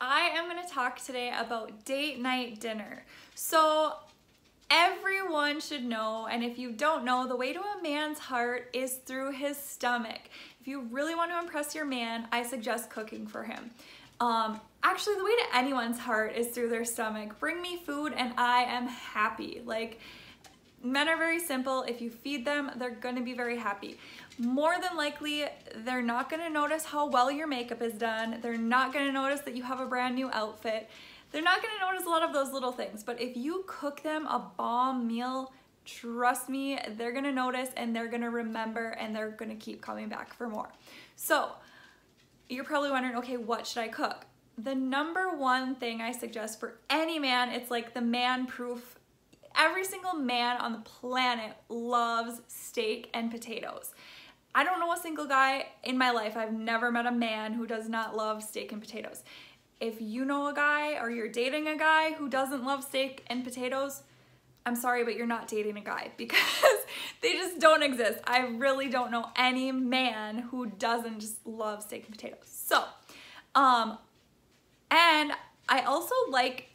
I am going to talk today about date night dinner. So everyone should know, and if you don't know, the way to a man's heart is through his stomach. If you really want to impress your man, I suggest cooking for him. Actually, the way to anyone's heart is through their stomach. Bring me food and I am happy. Like, men are very simple. If you feed them, they're gonna be very happy. More than likely, they're not gonna notice how well your makeup is done. They're not gonna notice that you have a brand new outfit. They're not gonna notice a lot of those little things. But if you cook them a bomb meal, trust me, they're gonna notice and they're gonna remember and they're gonna keep coming back for more. So, you're probably wondering, okay, what should I cook? The number one thing I suggest for any man, it's like the man-proof. Every single man on the planet loves steak and potatoes. I don't know a single guy in my life, I've never met a man who does not love steak and potatoes. If you know a guy or you're dating a guy who doesn't love steak and potatoes, I'm sorry, but you're not dating a guy because they just don't exist. I really don't know any man who doesn't just love steak and potatoes. So, and I also like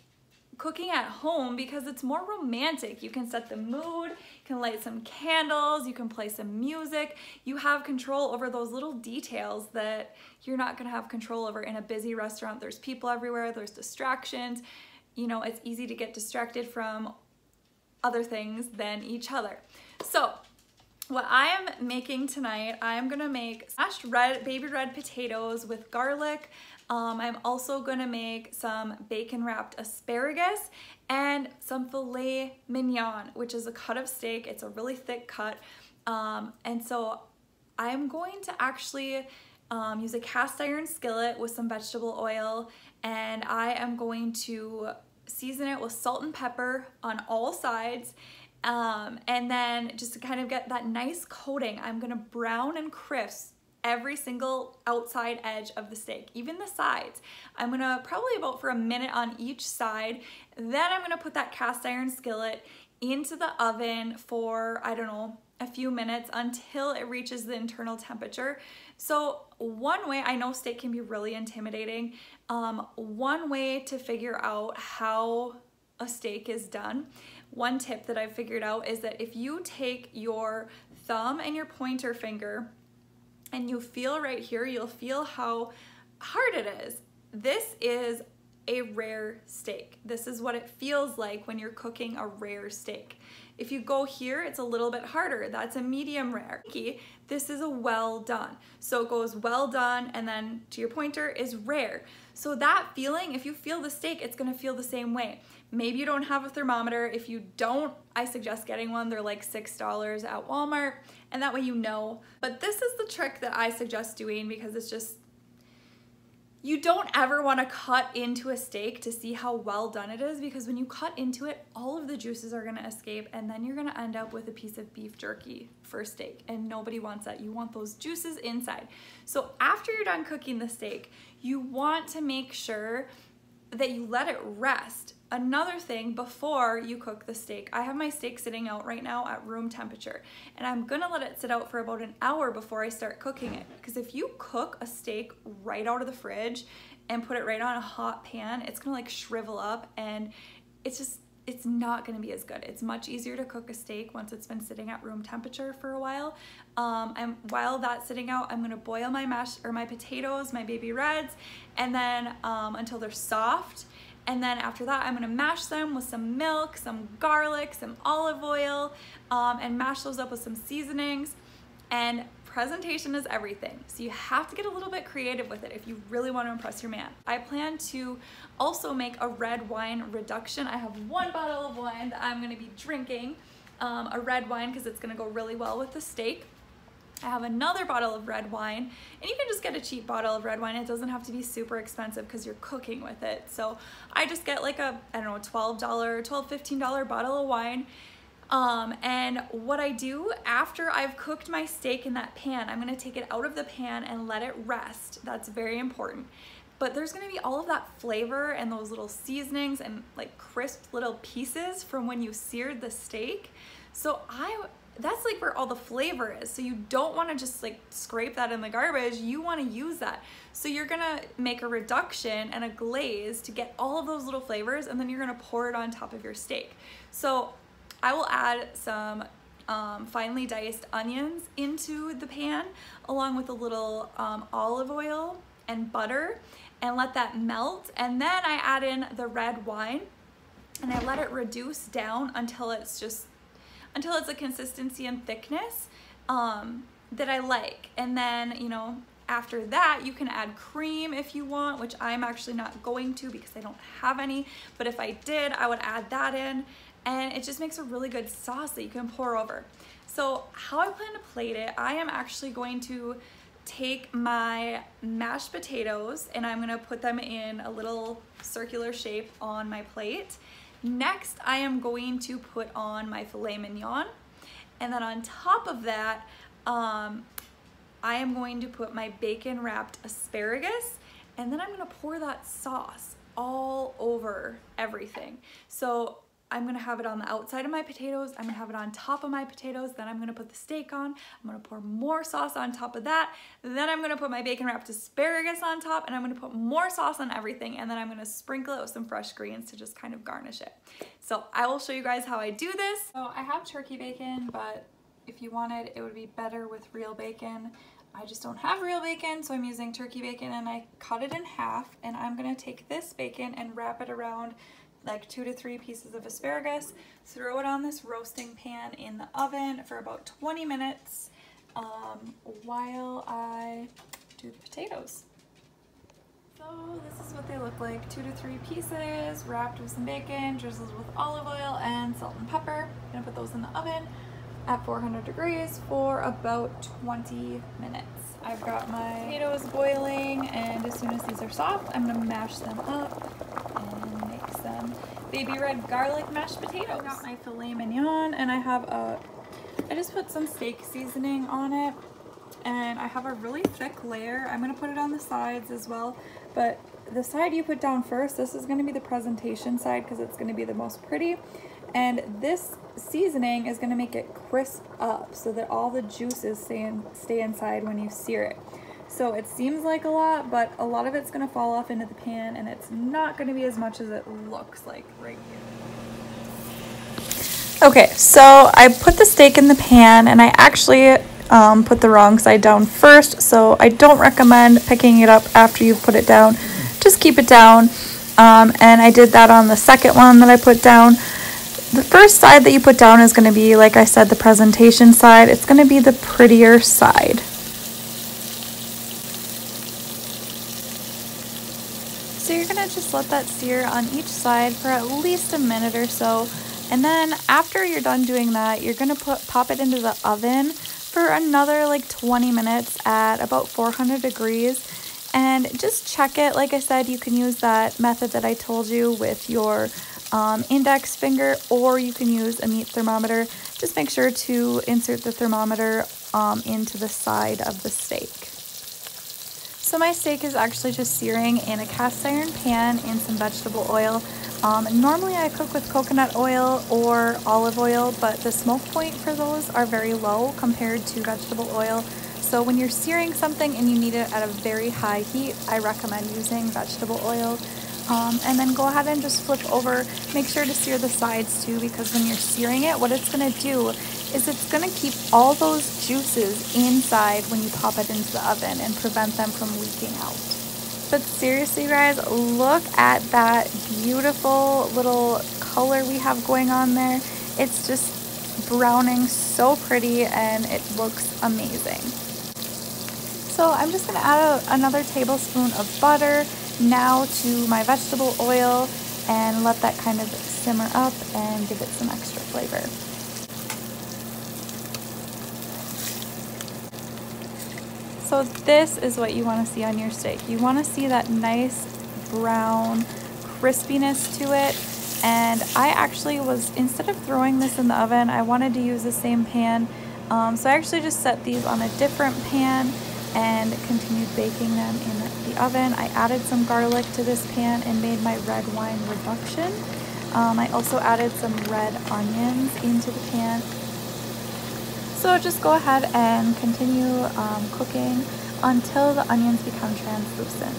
cooking at home because it's more romantic. You can set the mood, you can light some candles, you can play some music. You have control over those little details that you're not gonna have control over in a busy restaurant. There's people everywhere, there's distractions. You know, it's easy to get distracted from other things than each other. So, what I am making tonight, I'm gonna make smashed baby red potatoes with garlic. I'm also gonna make some bacon wrapped asparagus and some filet mignon, which is a cut of steak. It's a really thick cut. And so I'm going to actually use a cast iron skillet with some vegetable oil, and I am going to season it with salt and pepper on all sides. And then just to kind of get that nice coating, I'm gonna brown and crisp every single outside edge of the steak, even the sides. I'm gonna probably about for a minute on each side. Then I'm gonna put that cast iron skillet into the oven for, I don't know, a few minutes until it reaches the internal temperature. So one way, I know steak can be really intimidating. One way to figure out how a steak is done, one tip that I've figured out is that if you take your thumb and your pointer finger and you feel right here, you'll feel how hard it is. This is a rare steak. This is what it feels like when you're cooking a rare steak. If you go here, it's a little bit harder. That's a medium rare. This is a well done. So it goes well done, and then to your pointer is rare. So that feeling, if you feel the steak, it's gonna feel the same way. Maybe you don't have a thermometer. If you don't, I suggest getting one. They're like $6 at Walmart, and that way you know. But this is the trick that I suggest doing because it's just, you don't ever want to cut into a steak to see how well done it is, because when you cut into it, all of the juices are going to escape, and then you're going to end up with a piece of beef jerky for steak, and nobody wants that. You want those juices inside. So after you're done cooking the steak, you want to make sure that you let it rest. Another thing, before you cook the steak, I have my steak sitting out right now at room temperature, and I'm gonna let it sit out for about an hour before I start cooking it. Because if you cook a steak right out of the fridge and put it right on a hot pan, it's gonna like shrivel up, and it's not gonna be as good. It's much easier to cook a steak once it's been sitting at room temperature for a while. And while that's sitting out, I'm gonna boil my my potatoes, my baby reds, and then until they're soft. And then after that, I'm gonna mash them with some milk, some garlic, some olive oil, and mash those up with some seasonings. And presentation is everything. So you have to get a little bit creative with it if you really want to impress your man. I plan to also make a red wine reduction. I have one bottle of wine that I'm gonna be drinking, a red wine, because it's gonna go really well with the steak. I have another bottle of red wine, and you can just get a cheap bottle of red wine. It doesn't have to be super expensive because you're cooking with it. So I just get like a, I don't know, $12, $15 bottle of wine. And what I do after I've cooked my steak in that pan, I'm gonna take it out of the pan and let it rest. That's very important. But there's gonna be all of that flavor and those little seasonings and like crisp little pieces from when you seared the steak. So I that's like where all the flavor is. So you don't want to just like scrape that in the garbage. You want to use that. So you're gonna make a reduction and a glaze to get all of those little flavors, and then you're gonna pour it on top of your steak. So I will add some finely diced onions into the pan, along with a little olive oil and butter, and let that melt. And then I add in the red wine, and I let it reduce down until it's a consistency and thickness that I like. And then, you know, after that, you can add cream if you want, which I'm actually not going to because I don't have any. But if I did, I would add that in. And it just makes a really good sauce that you can pour over. So how I plan to plate it, I am actually going to take my mashed potatoes and I'm gonna put them in a little circular shape on my plate. Next, I am going to put on my filet mignon. And then on top of that, I am going to put my bacon wrapped asparagus, and then I'm gonna pour that sauce all over everything. So I'm gonna have it on the outside of my potatoes, I'm gonna have it on top of my potatoes, then I'm gonna put the steak on, I'm gonna pour more sauce on top of that, then I'm gonna put my bacon wrapped asparagus on top, and I'm gonna put more sauce on everything, and then I'm gonna sprinkle it with some fresh greens to just kind of garnish it. So I will show you guys how I do this. So I have turkey bacon, but if you wanted, it would be better with real bacon. I just don't have real bacon, so I'm using turkey bacon, and I cut it in half, and I'm gonna take this bacon and wrap it around like 2 to 3 pieces of asparagus, throw it on this roasting pan in the oven for about 20 minutes while I do the potatoes. So this is what they look like, 2 to 3 pieces wrapped with some bacon, drizzled with olive oil and salt and pepper. I'm gonna put those in the oven at 400 degrees for about 20 minutes. I've got my potatoes boiling, and as soon as these are soft, I'm gonna mash them up and make some baby red garlic mashed potatoes. I got my filet mignon, and I just put some steak seasoning on it, and I have a really thick layer. I'm gonna put it on the sides as well, but the side you put down first, this is gonna be the presentation side because it's gonna be the most pretty. And this seasoning is gonna make it crisp up so that all the juices stay inside when you sear it. So it seems like a lot, but a lot of it's gonna fall off into the pan, and it's not gonna be as much as it looks like right here. Okay, so I put the steak in the pan, and I actually put the wrong side down first, so I don't recommend picking it up after you've put it down. Just keep it down, and I did that on the second one that I put down. The first side that you put down is going to be, like I said, the presentation side. It's going to be the prettier side. So you're going to just let that sear on each side for at least a minute or so. And then after you're done doing that, you're going to pop it into the oven for another like 20 minutes at about 400 degrees. And just check it. Like I said, you can use that method that I told you with your index finger, or you can use a meat thermometer. Just make sure to insert the thermometer into the side of the steak. So my steak is actually just searing in a cast iron pan in some vegetable oil. Normally I cook with coconut oil or olive oil, but the smoke point for those are very low compared to vegetable oil. So when you're searing something and you need it at a very high heat, I recommend using vegetable oil. And then go ahead and just flip over. Make sure to sear the sides too, because when you're searing it, what it's going to do is it's going to keep all those juices inside when you pop it into the oven and prevent them from leaking out. But seriously guys, look at that beautiful little color we have going on there. It's just browning so pretty, and it looks amazing. So I'm just going to add another tablespoon of butter now to my vegetable oil and let that kind of simmer up and give it some extra flavor. So this is what you want to see on your steak. You want to see that nice brown crispiness to it. And I actually instead of throwing this in the oven, I wanted to use the same pan. So I actually just set these on a different pan and continued baking them in the oven. I added some garlic to this pan and made my red wine reduction. I also added some red onions into the pan. So just go ahead and continue cooking until the onions become translucent.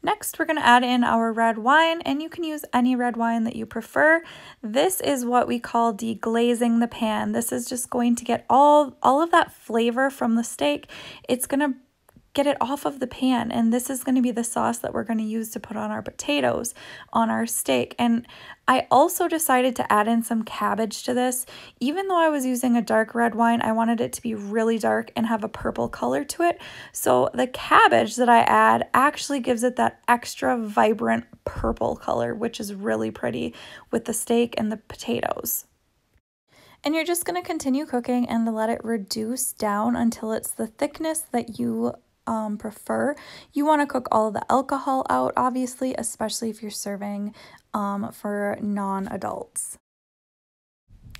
Next, we're going to add in our red wine, and you can use any red wine that you prefer. This is what we call deglazing the pan. This is just going to get all of that flavor from the steak. It's going to get it off of the pan, and this is going to be the sauce that we're going to use to put on our potatoes on our steak. And I also decided to add in some cabbage to this. Even though I was using a dark red wine, I wanted it to be really dark and have a purple color to it. So the cabbage that I add actually gives it that extra vibrant purple color, which is really pretty with the steak and the potatoes. And you're just going to continue cooking and let it reduce down until it's the thickness that you prefer. You want to cook all of the alcohol out, obviously, especially if you're serving for non-adults.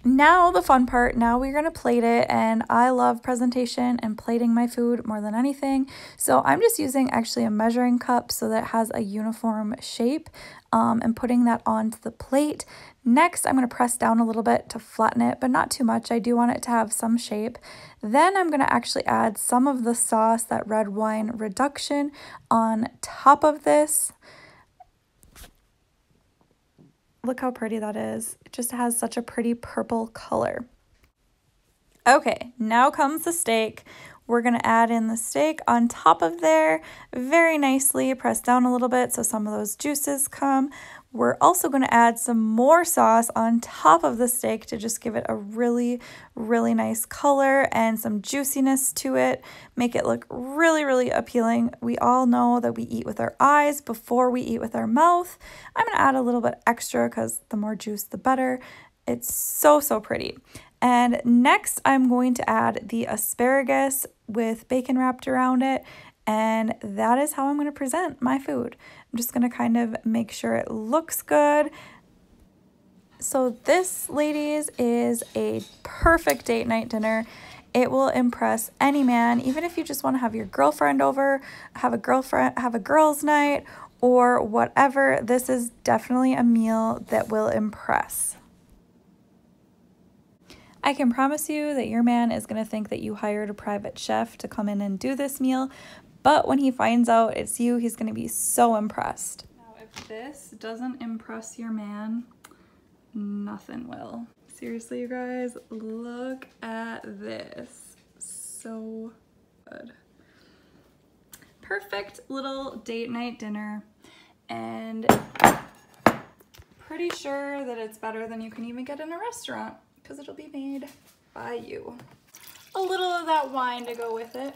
Now the fun part, now we're going to plate it, and I love presentation and plating my food more than anything. So I'm just using actually a measuring cup so that it has a uniform shape and putting that onto the plate. Next, I'm going to press down a little bit to flatten it, but not too much. I do want it to have some shape. Then I'm going to actually add some of the sauce, that red wine reduction, on top of this. Look how pretty that is. It just has such a pretty purple color. Okay, now comes the steak. We're going to add in the steak on top of there very nicely. Press down a little bit so some of those juices come. We're also going to add some more sauce on top of the steak to just give it a really, really nice color and some juiciness to it. Make it look really, really appealing. We all know that we eat with our eyes before we eat with our mouth. I'm going to add a little bit extra because the more juice, the better. It's so, so pretty. And next, I'm going to add the asparagus with bacon wrapped around it. And that is how I'm going to present my food. I'm just going to kind of make sure it looks good. So this, ladies, is a perfect date night dinner. It will impress any man, even if you just want to have your girlfriend over, have a girls' night, or whatever. This is definitely a meal that will impress. I can promise you that your man is going to think that you hired a private chef to come in and do this meal, but when he finds out it's you, he's going to be so impressed. Now, if this doesn't impress your man, nothing will. Seriously, you guys, look at this. So good. Perfect little date night dinner, and pretty sure that it's better than you can even get in a restaurant because it'll be made by you. A little of that wine to go with it.